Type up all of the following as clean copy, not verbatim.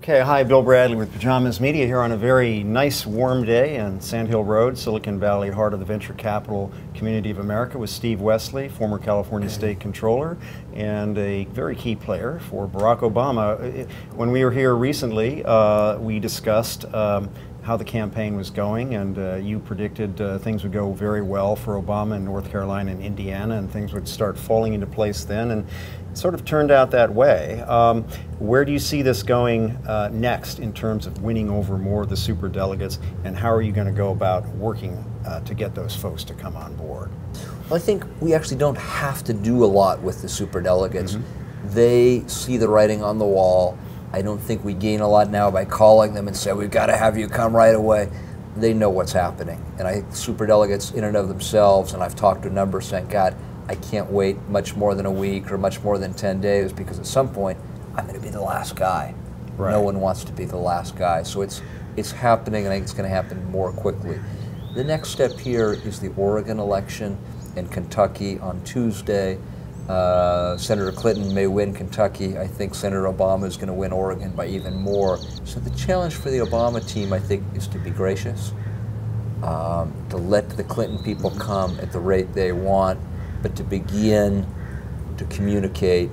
Okay, hi, Bill Bradley with Pajamas Media here on a very nice warm day on Sand Hill Road, Silicon Valley, heart of the venture capital community of America, with Steve Wesley, former California State Controller and a very key player for Barack Obama. When we were here recently, we discussed how the campaign was going, and you predicted things would go very well for Obama in North Carolina and Indiana, and things would start falling into place then, and it sort of turned out that way. Where do you see this going next in terms of winning over more of the superdelegates, and how are you going to go about working to get those folks to come on board? Well, I think we actually don't have to do a lot with the superdelegates. They see the writing on the wall. I don't think we gain a lot now by calling them and say, we've got to have you come right away. They know what's happening. And I think superdelegates in and of themselves, and I've talked to a number saying, God, I can't wait much more than a week or much more than 10 days, because at some point I'm going to be the last guy. Right. No one wants to be the last guy. So it's happening, and I think it's going to happen more quickly. The next step here is the Oregon election in Kentucky on Tuesday. Senator Clinton may win Kentucky. I think Senator Obama is going to win Oregon by even more. So the challenge for the Obama team, I think, is to be gracious, to let the Clinton people come at the rate they want, but to begin to communicate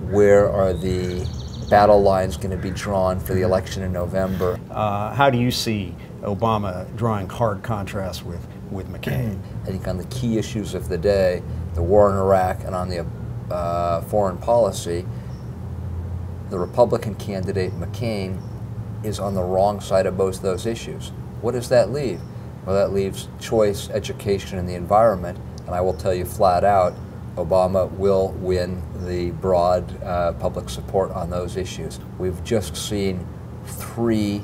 where are the battle lines going to be drawn for the election in November. How do you see Obama drawing hard contrast with McCain? I think on the key issues of the day, the war in Iraq and on the foreign policy, the Republican candidate McCain is on the wrong side of both those issues. What does that leave? Well, that leaves choice, education, and the environment. And I will tell you flat out, Obama will win the broad public support on those issues. We've just seen 3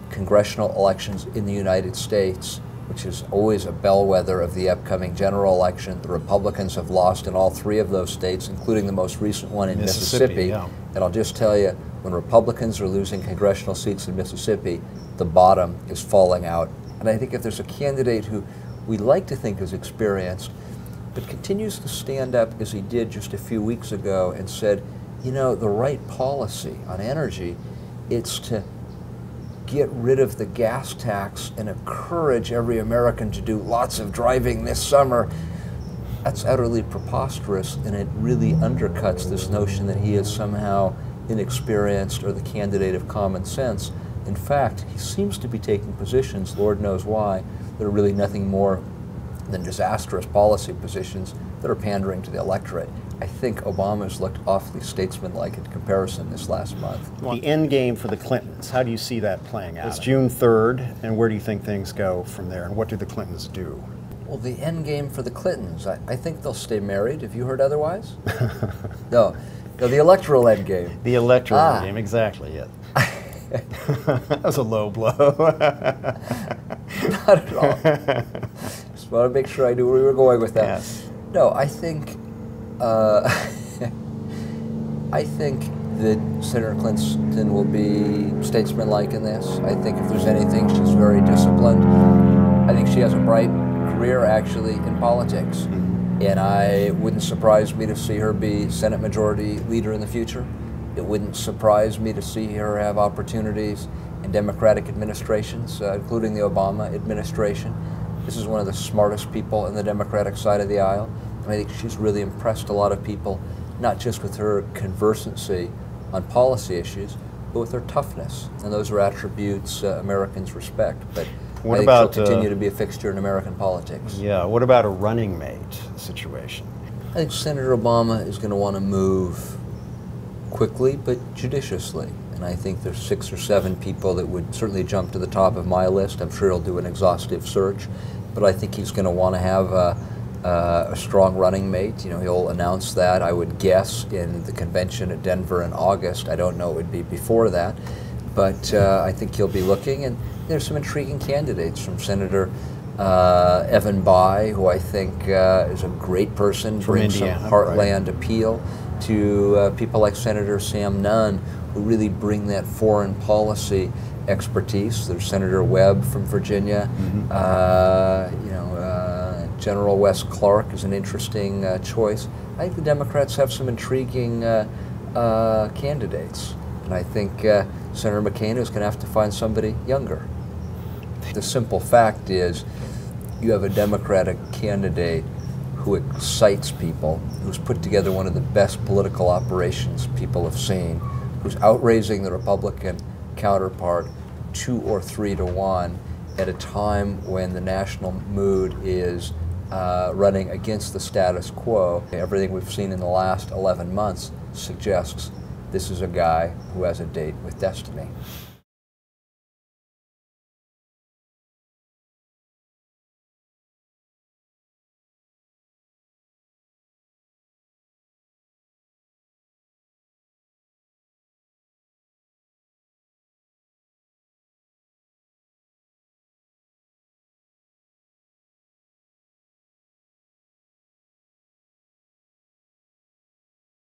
congressional elections in the United States, which is always a bellwether of the upcoming general election. The Republicans have lost in all 3 of those states, including the most recent one in Mississippi. Yeah. And I'll just tell you, when Republicans are losing congressional seats in Mississippi, the bottom is falling out. And I think if there's a candidate who we like to think is experienced, but continues to stand up as he did just a few weeks ago and said, you know, the right policy on energy, it's to get rid of the gas tax and encourage every American to do lots of driving this summer. That's utterly preposterous, and it really undercuts this notion that he is somehow inexperienced or the candidate of common sense. In fact, he seems to be taking positions, Lord knows why, that are really nothing more than disastrous policy positions that are pandering to the electorate. I think Obama's looked awfully statesmanlike in comparison this last month. The end game for the Clintons, how do you see that playing out? It's June 3rd, and where do you think things go from there, and what do the Clintons do? Well, the end game for the Clintons, I think they'll stay married. Have you heard otherwise? No, the electoral end game. The electoral end game, exactly, yeah. That was a low blow. Not at all. Just want to make sure I knew where we were going with that. Yes. No, I think I think that Senator Clinton will be statesmanlike in this. I think if there's anything, she's very disciplined. I think she has a bright career, actually, in politics. And it wouldn't surprise me to see her be Senate Majority Leader in the future. It wouldn't surprise me to see her have opportunities in Democratic administrations, including the Obama administration. This is one of the smartest people in the Democratic side of the aisle. And I think she's really impressed a lot of people, not just with her conversancy on policy issues, but with her toughness. And those are attributes Americans respect. But I think she'll continue to be a fixture in American politics. Yeah, what about a running mate situation? I think Senator Obama is going to want to move quickly but judiciously. And I think there's 6 or 7 people that would certainly jump to the top of my list. I'm sure he'll do an exhaustive search. But I think he's going to want to have a strong running mate. You know, he'll announce that, I would guess, in the convention at Denver in August. I don't know it would be before that. But I think he'll be looking. And there's some intriguing candidates from Senator Evan Bayh, who I think is a great person, brings some heartland appeal, to people like Senator Sam Nunn, who really bring that foreign policy expertise. There's Senator Webb from Virginia. General Wes Clark is an interesting choice. I think the Democrats have some intriguing candidates. And I think Senator McCain is going to have to find somebody younger. The simple fact is you have a Democratic candidate who excites people, who's put together one of the best political operations people have seen, who's outraising the Republican counterpart 2 or 3 to 1 at a time when the national mood is running against the status quo. Everything we've seen in the last 11 months suggests this is a guy who has a date with destiny.